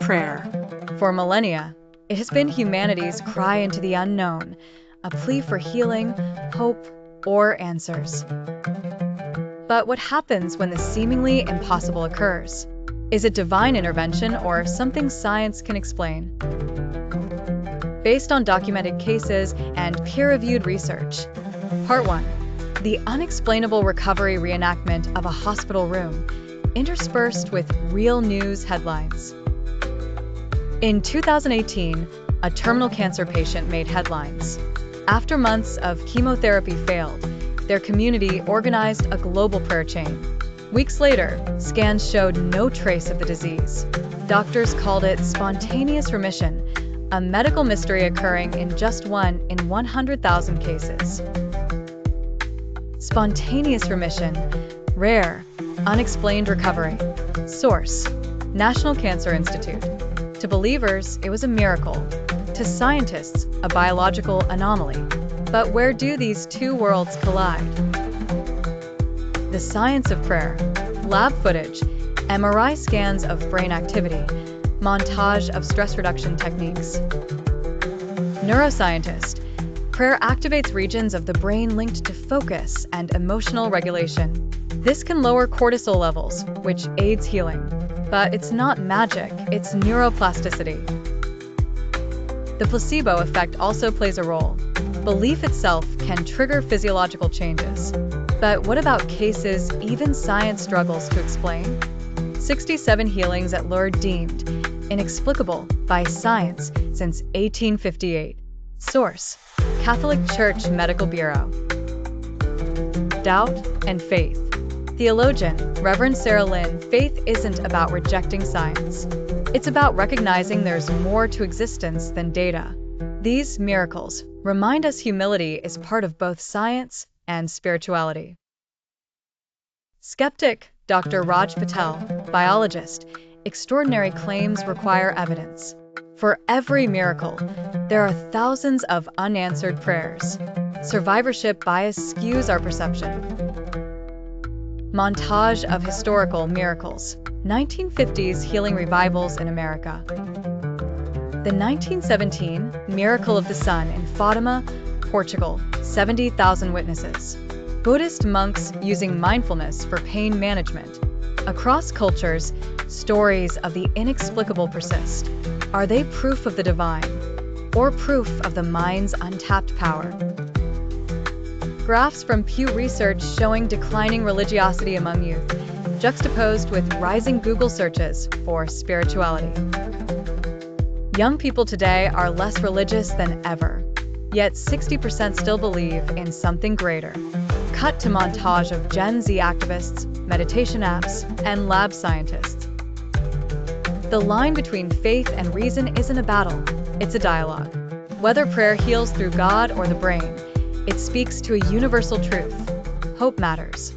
Prayer. For millennia, it has been humanity's cry into the unknown, a plea for healing, hope, or answers. But what happens when the seemingly impossible occurs? Is it divine intervention or something science can explain? Based on documented cases and peer-reviewed research. Part 1. The unexplainable recovery reenactment of a hospital room, interspersed with real news headlines. In 2018, a terminal cancer patient made headlines. After months of chemotherapy failed, their community organized a global prayer chain. Weeks later, scans showed no trace of the disease. Doctors called it spontaneous remission, a medical mystery occurring in just 1 in 100,000 cases. Spontaneous remission, rare, unexplained recovery. Source: National Cancer Institute. To believers, it was a miracle. To scientists, a biological anomaly. But where do these two worlds collide? The science of prayer. Lab footage, MRI scans of brain activity, montage of stress reduction techniques. Neuroscientist. Prayer activates regions of the brain linked to focus and emotional regulation. This can lower cortisol levels, which aids healing. But it's not magic, it's neuroplasticity. The placebo effect also plays a role. Belief itself can trigger physiological changes. But what about cases even science struggles to explain? 67 healings at Lourdes deemed inexplicable by science since 1858. Source: Catholic Church Medical Bureau. Doubt and faith. Theologian, Reverend Sarah Lynn, faith isn't about rejecting science. It's about recognizing there's more to existence than data. These miracles remind us humility is part of both science and spirituality. Skeptic, Dr. Raj Patel, biologist, extraordinary claims require evidence. For every miracle, there are thousands of unanswered prayers. Survivorship bias skews our perception. Montage of historical miracles. 1950s healing revivals in America. The 1917 Miracle of the Sun in Fatima, Portugal, 70,000 witnesses. Buddhist monks using mindfulness for pain management. Across cultures, stories of the inexplicable persist. Are they proof of the divine, or proof of the mind's untapped power? Graphs from Pew Research showing declining religiosity among youth, juxtaposed with rising Google searches for spirituality. Young people today are less religious than ever, yet 60% still believe in something greater. Cut to montage of Gen Z activists, meditation apps, and lab scientists. The line between faith and reason isn't a battle, it's a dialogue. Whether prayer heals through God or the brain, it speaks to a universal truth. Hope matters.